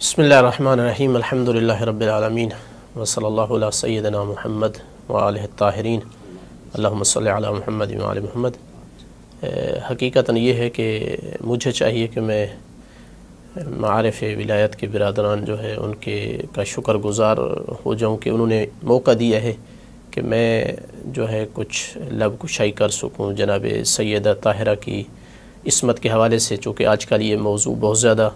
بسم اللہ الرحمن الرحیم الحمد للہ رب العالمین وصلی اللہ علی سیدنا محمد وآلہ الطاہرین اللہم صلی علی محمد وآل محمد۔ حقیقتاً یہ ہے کہ مجھے چاہیے کہ میں معارف ولایت کے برادران جو ہے ان کے کا شکر گزار ہو جاؤں کہ انہوں نے موقع دیا ہے کہ میں جو ہے کچھ لب کشائی کر سکوں جناب سیدہ طاہرہ کی عصمت کے حوالے سے، چونکہ آج کل یہ موضوع بہت زیادہ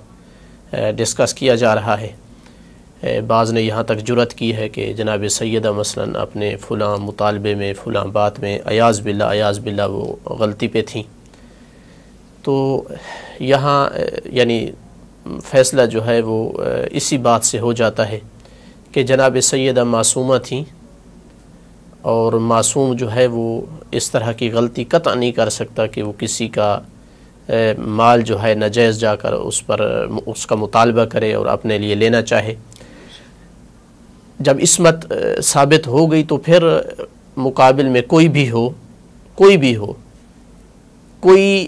ڈسکس کیا جا رہا ہے۔ بعض نے یہاں تک جرأت کی ہے کہ جناب سیدہ مثلاً اپنے فلاں مطالبے میں فلاں بات میں عیاذ باللہ وہ غلطی پہ تھیں، تو یہاں یعنی فیصلہ جو ہے وہ اسی بات سے ہو جاتا ہے کہ جناب سیدہ معصومہ تھیں، اور معصوم جو ہے وہ اس طرح کی غلطی قطع نہیں کر سکتا کہ وہ کسی کا مال جو ہے ناجائز جا کر اس کا مطالبہ کرے اور اپنے لیے لینا چاہے۔ جب عصمت ثابت ہو گئی تو پھر مقابل میں کوئی بھی ہو کوئی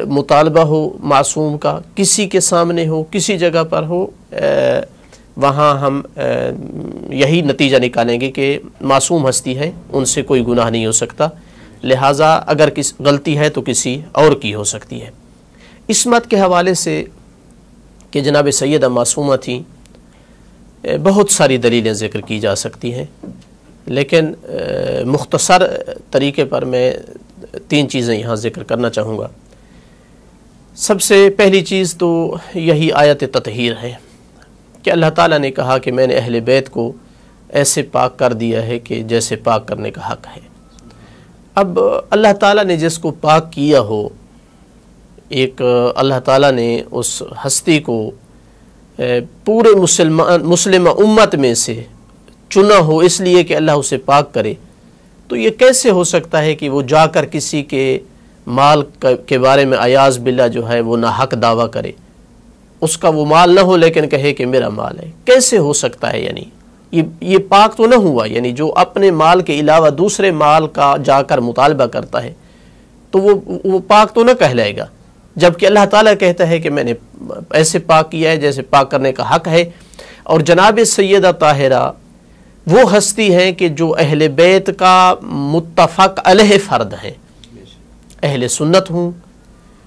مطالبہ ہو معصوم کا، کسی کے سامنے ہو، کسی جگہ پر ہو، وہاں ہم یہی نتیجہ نکالیں گے کہ معصوم ہستی ہے، ان سے کوئی گناہ نہیں ہو سکتا، لہٰذا اگر غلطی ہے تو کسی اور کی ہو سکتی ہے۔ عصمت کے حوالے سے کہ جناب سیدہ معصومہ تھیں، بہت ساری دلیلیں ذکر کی جا سکتی ہیں، لیکن مختصر طریقے پر میں 3 چیزیں یہاں ذکر کرنا چاہوں گا۔ سب سے پہلی چیز تو یہی آیت تطہیر ہے کہ اللہ تعالیٰ نے کہا کہ میں نے اہل بیت کو ایسے پاک کر دیا ہے کہ جیسے پاک کرنے کا حق ہے۔ اب اللہ تعالیٰ نے جس کو پاک کیا ہو، ایک اللہ تعالیٰ نے اس ہستی کو پورے مسلمہ امت میں سے چنا ہو اس لیے کہ اللہ اسے پاک کرے، تو یہ کیسے ہو سکتا ہے کہ وہ جا کر کسی کے مال کے بارے میں عیاذ باللہ جو ہے وہ ناحق دعویٰ کرے، اس کا وہ مال نہ ہو لیکن کہے کہ میرا مال ہے؟ کیسے ہو سکتا ہے؟ یعنی یہ پاک تو نہ ہوا، یعنی جو اپنے مال کے علاوہ دوسرے مال کا جا کر مطالبہ کرتا ہے تو وہ پاک تو نہ کہلائے گا، جبکہ اللہ تعالیٰ کہتا ہے کہ میں نے ایسے پاک کیا ہے جیسے پاک کرنے کا حق ہے۔ اور جناب سیدہ طاہرہ وہ ہستی ہیں کہ جو اہل بیت کا متفق علیہ فرد ہیں، اہل سنت ہوں،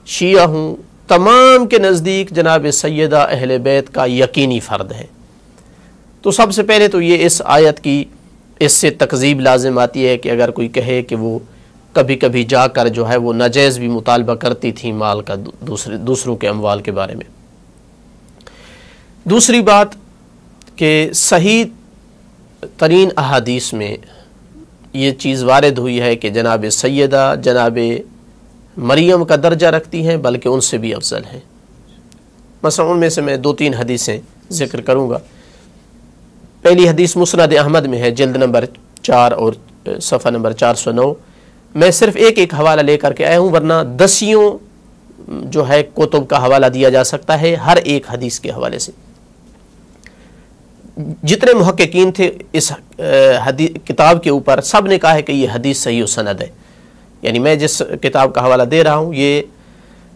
شیعہ ہوں، تمام کے نزدیک جناب سیدہ اہل بیت کا یقینی فرد ہے۔ تو سب سے پہلے تو یہ اس آیت کی اس سے تکذیب لازم آتی ہے کہ اگر کوئی کہے کہ وہ کبھی کبھی جا کر جو ہے وہ ناجائز بھی مطالبہ کرتی تھی مال کا دوسروں کے اموال کے بارے میں۔ دوسری بات کہ صحیح ترین احادیث میں یہ چیز وارد ہوئی ہے کہ جناب سیدہ جناب مریم کا درجہ رکھتی ہیں، بلکہ ان سے بھی افضل ہیں۔ مثلا ان میں سے میں 2-3 حدیثیں ذکر کروں گا۔ پہلی حدیث مسند احمد میں ہے، جلد نمبر 4 اور صفحہ نمبر 409۔ میں صرف ایک حوالہ لے کر کے آیا ہوں، ورنہ 10 جو ہے کتب کا حوالہ دیا جا سکتا ہے ہر ایک حدیث کے حوالے سے۔ جتنے محققین تھے اس کتاب کے اوپر، سب نے کہا ہے کہ یہ حدیث صحیح و سند ہے۔ یعنی میں جس کتاب کا حوالہ دے رہا ہوں، یہ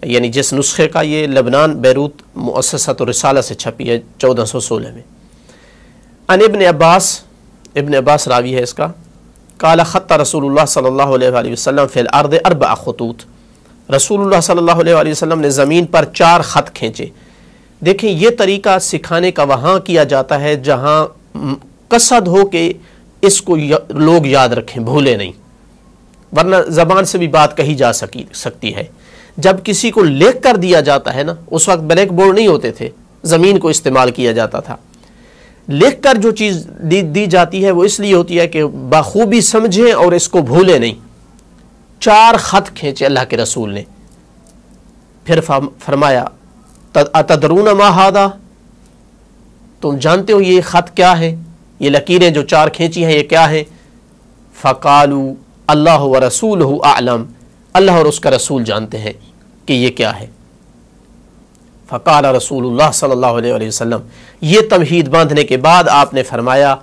یعنی جس نسخے کا، یہ لبنان بیروت مؤسسۃ الرسالہ سے چھپی ہے 1416 میں۔ ان ابن عباس راوی ہے اس کا، قال خط رسول اللہ صلی اللہ علیہ وآلہ وسلم فی الارض 4 خطوط، رسول اللہ صلی اللہ علیہ وآلہ وسلم نے زمین پر 4 خط کھینچے۔ دیکھیں یہ طریقہ سکھانے کا وہاں کیا جاتا ہے جہاں قصد ہو کہ اس کو لوگ یاد رکھیں، بھولے نہیں، ورنہ زبان سے بھی بات کہی جا سکتی ہے۔ جب کسی کو لکھ کر دیا جاتا ہے نا، اس وقت بلیک بورڈ نہیں ہوتے تھے، زمین کو استعمال کیا جاتا تھا، لکھ کر جو چیز دی جاتی ہے وہ اس لیے ہوتی ہے کہ بخوبی سمجھیں اور اس کو بھولے نہیں۔ 4 خط کھینچے اللہ کے رسول نے، پھر فرمایا اتدرون ما ھذا، تم جانتے ہو یہ خط کیا ہے؟ یہ لکیریں جو 4 کھینچی ہیں یہ کیا ہیں؟ فقالوا اللہ ورسولہ اعلم، اللہ اور اس کا رسول جانتے ہیں کہ یہ کیا ہے۔ فقال رسول اللہ صلی اللہ علیہ وآلہ وسلم، یہ تمہید باندھنے کے بعد آپ نے فرمایا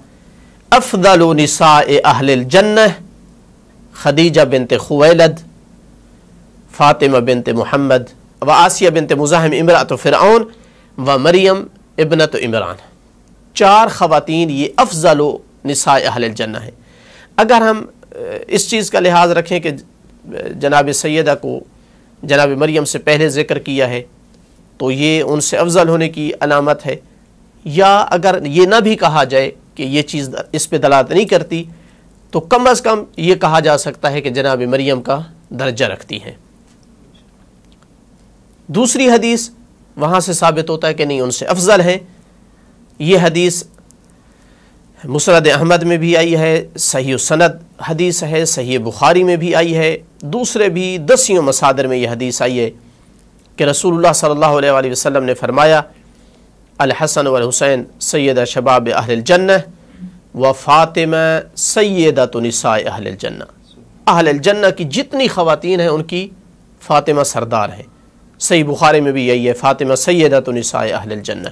افضل نساء اہل الجنہ خدیجہ بنت خویلد، فاطمہ بنت محمد و آسیہ بنت مزاحم امرأۃ فرعون و مریم ابنت عمران، 4 خواتین یہ افضل نساء اہل الجنہ ہیں۔ اگر ہم اس چیز کا لحاظ رکھیں کہ جناب سیدہ کو جناب مریم سے پہلے ذکر کیا ہے تو یہ ان سے افضل ہونے کی علامت ہے، یا اگر یہ نہ بھی کہا جائے کہ یہ چیز اس پہ دلالت نہیں کرتی تو کم از کم یہ کہا جا سکتا ہے کہ جناب مریم کا درجہ رکھتی ہیں۔ دوسری حدیث وہاں سے ثابت ہوتا ہے کہ نہیں، ان سے افضل ہے۔ یہ حدیث مسند احمد میں بھی آئی ہے، صحیح سند حدیث ہے، صحیح بخاری میں بھی آئی ہے، دوسرے بھی 10 مصادر میں یہ حدیث آئی ہے کہ رسول اللہ صلی اللہ علیہ وآلہ وسلم نے فرمایا الحسن والحسین سید شباب اہل الجنہ و فاطمہ سیدۃ نساء اہل الجنہ، اہل الجنہ کی جتنی خواتین ہیں ان کی فاطمہ سردار ہیں۔ صحیح بخاری میں بھی یہی ہے، فاطمہ سیدۃ نساء اہل الجنہ۔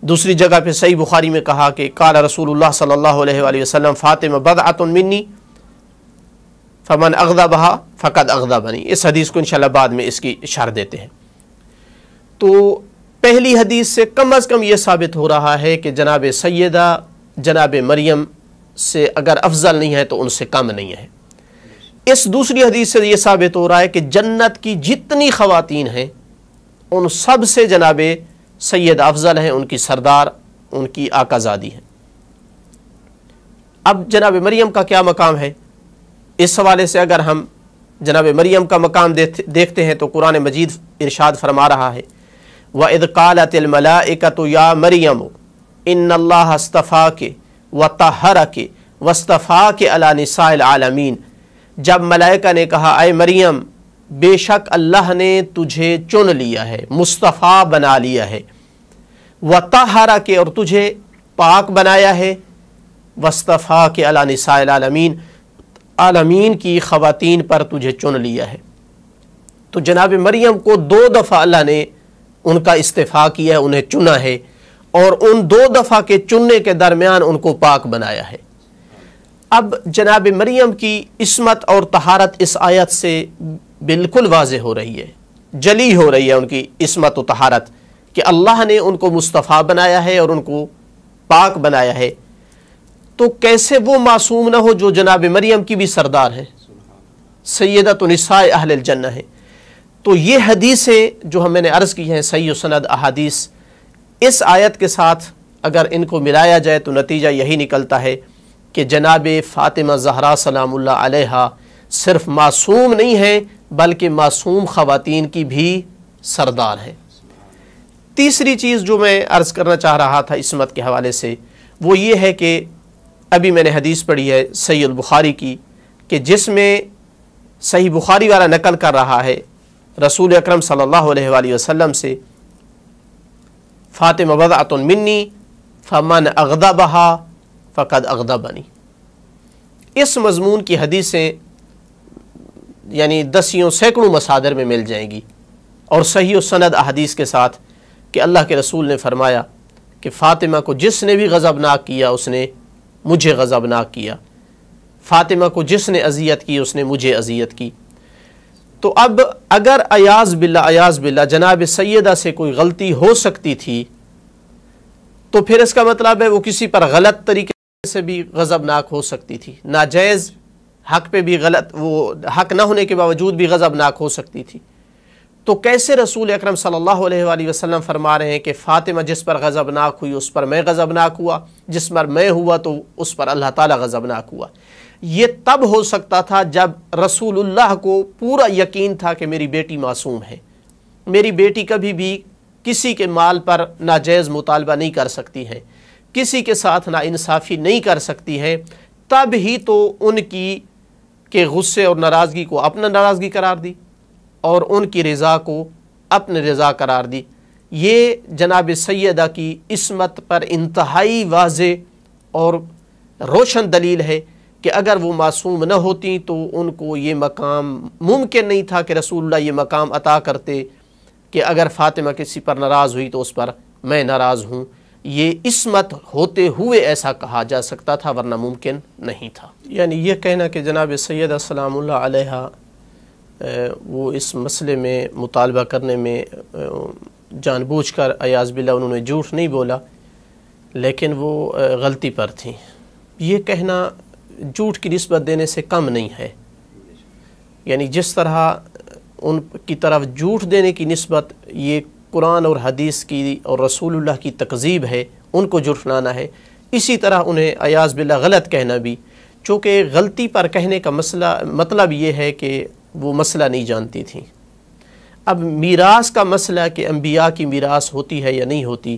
دوسری جگہ پہ صحیح بخاری میں کہا کہ قال رسول اللہ صلی اللہ علیہ وآلہ وسلم فاطمہ بضعۃ منی فمن اغضبها فقد اغضبنی۔ اس حدیث کو انشاءاللہ بعد میں اس کی شرح دیتے ہیں۔ تو پہلی حدیث سے کم از کم یہ ثابت ہو رہا ہے کہ جناب سیدہ جناب مریم سے اگر افضل نہیں ہے تو ان سے کم نہیں ہے۔ اس دوسری حدیث سے یہ ثابت ہو رہا ہے کہ جنت کی جتنی خواتین ہیں ان سب سے جناب سید افضل ہیں، ان کی سردار، ان کی آقا زادی ہیں۔ اب جناب مریم کا کیا مقام ہے، اس حوالے سے اگر ہم جناب مریم کا مقام دیکھتے ہیں تو قرآن مجید ارشاد فرما رہا ہے وَإِذْ قَالَتِ الْمَلَائِكَةُ يَا مَرْيَمُ إِنَّ اللَّهَ اصْطَفَاكِ وَطَهَّرَكِ وَاصْطَفَاكِ عَلَى نِسَاءِ الْعَالَمِينَ، جب ملائکہ نے کہا اے مریم بے شک اللہ نے تجھے چن لیا ہے، مصطفیٰ بنا لیا ہے، وَطَهَّرَكِ اور تجھے پاک بنایا ہے، وَاصْطَفَاكِ عَلَى نِسَاءِ الْعَالَمِينَ عالمین کی خواتین پر تجھے چن لیا ہے۔ تو جناب مریم کو 2 دفعہ اللہ نے ان کا استفاء کیا ہے، انہیں چنا ہے، اور ان 2 دفعہ کے چننے کے درمیان ان کو پاک بنایا ہے۔ اب جناب مریم کی عصمت اور طہارت اس آیت سے بالکل واضح ہو رہی ہے، جلی ہو رہی ہے ان کی عصمت و طہارت کہ اللہ نے ان کو مصطفیٰ بنایا ہے اور ان کو پاک بنایا ہے۔ تو کیسے وہ معصوم نہ ہو جو جناب مریم کی بھی سردار ہیں، سیدۃ نساء اہل الجنہ ہیں۔ تو یہ حدیثیں جو میں نے عرض کی ہیں صحیح سند احادیث، اس آیت کے ساتھ اگر ان کو ملایا جائے تو نتیجہ یہی نکلتا ہے کہ جناب فاطمہ زہرا سلام اللہ علیہا صرف معصوم نہیں ہیں بلکہ معصوم خواتین کی بھی سردار ہیں۔ تیسری چیز جو میں عرض کرنا چاہ رہا تھا عصمت کے حوالے سے وہ یہ ہے کہ ابھی میں نے حدیث پڑھی ہے صحیح البخاری کی کہ جس میں صحیح بخاری والا نقل کر رہا ہے رسول اکرم صلی اللہ علیہ وآلہ وسلم سے فاطمہ بضعۃ منی فمن اغضبها فقد اغضبنی۔ اس مضمون کی حدیثیں یعنی 10 سینکڑوں مصادر میں مل جائیں گی اور صحیح سند احادیث کے ساتھ کہ اللہ کے رسول نے فرمایا کہ فاطمہ کو جس نے بھی غضبناک کیا اس نے مجھے غضبناک کیا، فاطمہ کو جس نے اذیت کی اس نے مجھے اذیت کی۔ تو اب اگر ایاز باللہ جناب سیدہ سے کوئی غلطی ہو سکتی تھی تو پھر اس کا مطلب ہے وہ کسی پر غلط طریقے سے بھی غضبناک ہو سکتی تھی، ناجائز حق پہ بھی غلط، وہ حق نہ ہونے کے باوجود بھی غضبناک ہو سکتی تھی۔ تو کیسے رسول اکرم صلی اللہ علیہ وآلہ وسلم فرما رہے ہیں کہ فاطمہ جس پر غضبناک ہوئی اس پر میں غضبناک ہوا، جس پر میں ہوا تو اس پر اللہ تعالیٰ غضبناک ہوا۔ یہ تب ہو سکتا تھا جب رسول اللہ کو پورا یقین تھا کہ میری بیٹی معصوم ہے، میری بیٹی کبھی بھی کسی کے مال پر ناجائز مطالبہ نہیں کر سکتی ہے، کسی کے ساتھ ناانصافی نہیں کر سکتی ہے، تب ہی تو ان کی کے غصے اور ناراضگی کو اپنا ناراضگی قرار دی اور ان کی رضا کو اپنے رضا قرار دی۔ یہ جناب سیدہ کی عصمت پر انتہائی واضح اور روشن دلیل ہے کہ اگر وہ معصوم نہ ہوتی تو ان کو یہ مقام ممکن نہیں تھا کہ رسول اللہ یہ مقام عطا کرتے کہ اگر فاطمہ کسی پر ناراض ہوئی تو اس پر میں ناراض ہوں۔ یہ عصمت ہوتے ہوئے ایسا کہا جا سکتا تھا ورنہ ممکن نہیں تھا۔ یعنی یہ کہنا کہ جناب سیدہ سلام اللہ علیہا وہ اس مسئلے میں مطالبہ کرنے میں جان بوجھ کر ایاز باللہ انہوں نے جھوٹ نہیں بولا، لیکن وہ غلطی پر تھیں. یہ کہنا جھوٹ کی نسبت دینے سے کم نہیں ہے. یعنی جس طرح ان کی طرف جھوٹ دینے کی نسبت یہ قرآن اور حدیث کی اور رسول اللہ کی تکذیب ہے، ان کو جھٹلانا ہے، اسی طرح انہیں ایاز باللہ غلط کہنا بھی، چونکہ غلطی پر کہنے کا مطلب یہ ہے کہ وہ مسئلہ نہیں جانتی تھیں. اب میراث کا مسئلہ کہ انبیاء کی میراث ہوتی ہے یا نہیں ہوتی،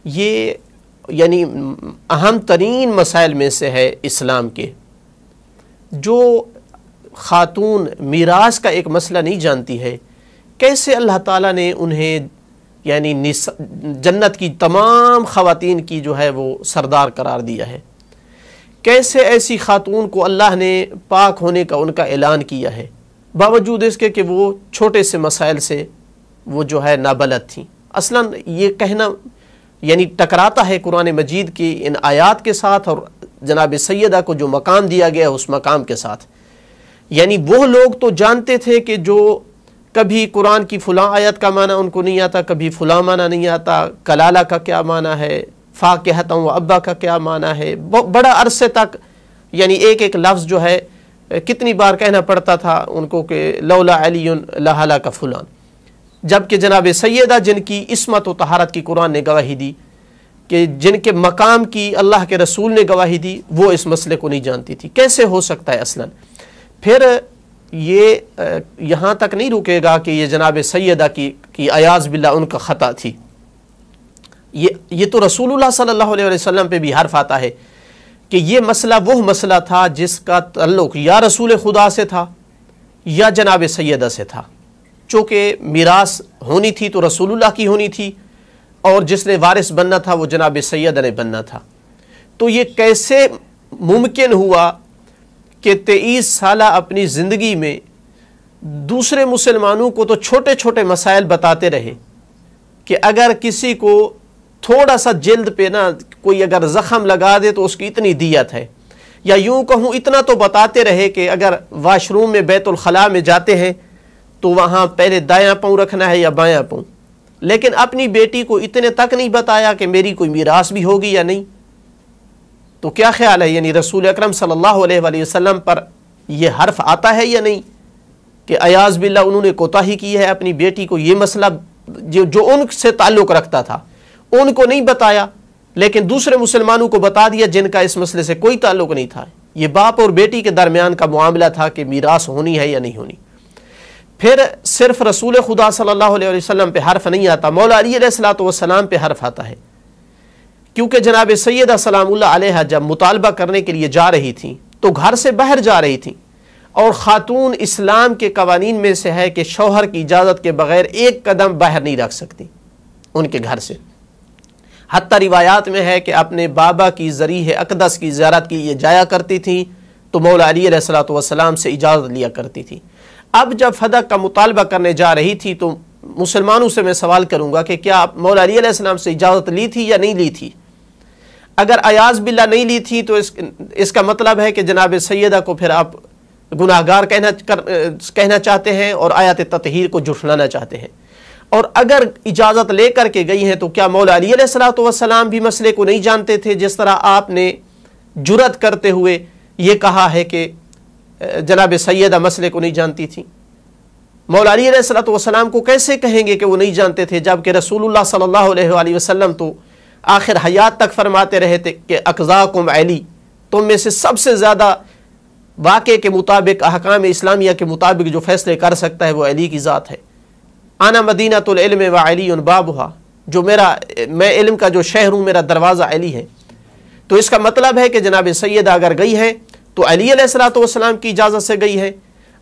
یہ یعنی اہم ترین مسائل میں سے ہے اسلام کے. جو خاتون میراث کا ایک مسئلہ نہیں جانتی ہے، کیسے اللہ تعالیٰ نے انہیں یعنی جنت کی تمام خواتین کی جو ہے وہ سردار قرار دیا ہے؟ کیسے ایسی خاتون کو اللہ نے پاک ہونے کا ان کا اعلان کیا ہے، باوجود اس کے کہ وہ چھوٹے سے مسائل سے وہ جو ہے نابلد تھیں؟ اصلاً یہ کہنا یعنی ٹکراتا ہے قرآن مجید کی ان آیات کے ساتھ اور جناب سیدہ کو جو مقام دیا گیا اس مقام کے ساتھ. یعنی وہ لوگ تو جانتے تھے کہ جو کبھی قرآن کی فلاں آیت کا معنی ان کو نہیں آتا، کبھی فلاں معنی نہیں آتا، کلالہ کا کیا معنی ہے، فاکہۃ و ابا کا کیا معنی ہے، بڑا عرصے تک یعنی ایک ایک لفظ جو ہے کتنی بار کہنا پڑتا تھا ان کو کہ لولا علی لہلک فلان. جبکہ جناب سیدہ جن کی عصمت و طہارت کی قرآن نے گواہی دی، کہ جن کے مقام کی اللہ کے رسول نے گواہی دی، وہ اس مسئلے کو نہیں جانتی تھی. کیسے ہو سکتا ہے اصلاً؟ پھر یہ یہاں تک نہیں رکے گا کہ یہ جناب سیدہ کی ایاز باللہ ان کا خطا تھی. یہ تو رسول اللہ صلی اللہ علیہ وسلم پہ بھی حرف آتا ہے کہ یہ مسئلہ وہ مسئلہ تھا جس کا تعلق یا رسول خدا سے تھا یا جناب سیدہ سے تھا. چونکہ میراث ہونی تھی تو رسول اللہ کی ہونی تھی، اور جس نے وارث بننا تھا وہ جناب سیدہ نے بننا تھا. تو یہ کیسے ممکن ہوا کہ 23 سالہ اپنی زندگی میں دوسرے مسلمانوں کو تو چھوٹے چھوٹے مسائل بتاتے رہے کہ اگر کسی کو تھوڑا سا جلد پہ نا کوئی اگر زخم لگا دے تو اس کی اتنی دیت ہے، یا یوں کہوں اتنا تو بتاتے رہے کہ اگر واش روم میں بیت الخلاء میں جاتے ہیں تو وہاں پہلے دایاں پاؤں رکھنا ہے یا بایاں پاؤں. لیکن اپنی بیٹی کو اتنے تک نہیں بتایا کہ میری کوئی میراث بھی ہوگی یا نہیں. تو کیا خیال ہے، یعنی رسول اکرم صلی اللہ علیہ وآلہ وسلم پر یہ حرف آتا ہے یا نہیں کہ ایاز باللہ انہوں نے کوتاہی کی ہے اپنی بیٹی کو یہ مسئلہ جو ان سے تعلق رکھتا تھا ان کو نہیں بتایا، لیکن دوسرے مسلمانوں کو بتا دیا جن کا اس مسئلے سے کوئی تعلق نہیں تھا. یہ باپ اور بیٹی کے درمیان کا معاملہ تھا کہ میراث ہونی ہے یا نہیں ہونی. پھر صرف رسول خدا صلی اللہ علیہ وسلم پہ حرف نہیں آتا، مولا علی علیہ السلام پہ حرف آتا ہے. کیونکہ جناب سیدہ سلام اللہ علیہ جب مطالبہ کرنے کے لیے جا رہی تھیں تو گھر سے باہر جا رہی تھیں، اور خاتون اسلام کے قوانین میں سے ہے کہ شوہر کی اجازت کے بغیر ایک قدم باہر نہیں رکھ سکتی ان کے گھر سے. حتیٰ روایات میں ہے کہ اپنے بابا کی ذریح اقدس کی زیارت کے لیے جایا کرتی تھیں تو مولا علی علیہ السلام سے اجازت لیا کرتی تھی. اب جب فدق کا مطالبہ کرنے جا رہی تھی تو مسلمانوں سے میں سوال کروں گا کہ کیا مولا علی علیہ السلام سے اجازت لی تھی یا نہیں لی تھی؟ اگر ایاز باللہ نہیں لی تھی تو اس کا مطلب ہے کہ جناب سیدہ کو پھر آپ گناہگار کہنا چاہتے ہیں اور آیات تطہیر کو جھٹلانا چاہتے ہیں. اور اگر اجازت لے کر کے گئی ہیں تو کیا مولا علی علیہ السلام بھی مسئلے کو نہیں جانتے تھے، جس طرح آپ نے جرأت کرتے ہوئے یہ کہا ہے کہ جناب سیدہ مسئلے کو نہیں جانتی تھی؟ مولا علی علیہ السلام کو کیسے کہیں گے کہ وہ نہیں جانتے تھے، جبکہ رسول اللہ صلی اللہ علیہ وآلہ وسلم تو آخر حیات تک فرماتے رہے تھے کہ اقضاکم علی، تم میں سے سب سے زیادہ واقع کے مطابق احکام اسلامیہ کے مطابق جو فیصلے کر سکتا ہے وہ علی کی ذات ہے. انا مدینۃ العلم وعلی بابھا، جو میں علم کا جو شہر ہوں، میرا دروازہ علی ہے. تو اس کا مطلب ہے کہ جناب سیدہ اگر گئی ہیں تو علی علیہ السلام کی اجازت سے گئی ہے،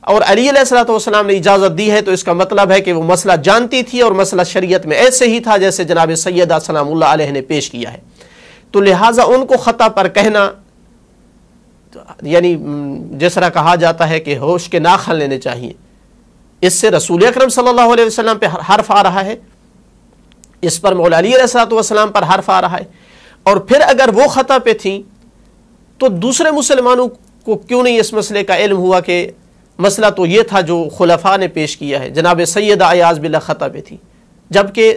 اور علی علیہ السلام نے اجازت دی ہے تو اس کا مطلب ہے کہ وہ مسئلہ جانتی تھی، اور مسئلہ شریعت میں ایسے ہی تھا جیسے جناب سیدہ سلام اللہ علیہ نے پیش کیا ہے. تو لہٰذا ان کو خطا پر کہنا، یعنی جس طرح کہا جاتا ہے کہ ہوش کے ناخن لینے چاہیے. اس سے رسول اکرم صلی اللہ علیہ وسلم پہ حرف آ رہا ہے، اس پر مولا علی علیہ السلام پر حرف آ رہا ہے. اور پھر اگر وہ خطا پہ تھیں تو دوسرے مسلمانوں کو کیوں نہیں اس مسئلے کا علم ہوا کہ مسئلہ تو یہ تھا جو خلفاء نے پیش کیا ہے، جناب سیدہ ایاز باللہ خطا پہ تھی، جبکہ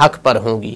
حق پر ہوں گی.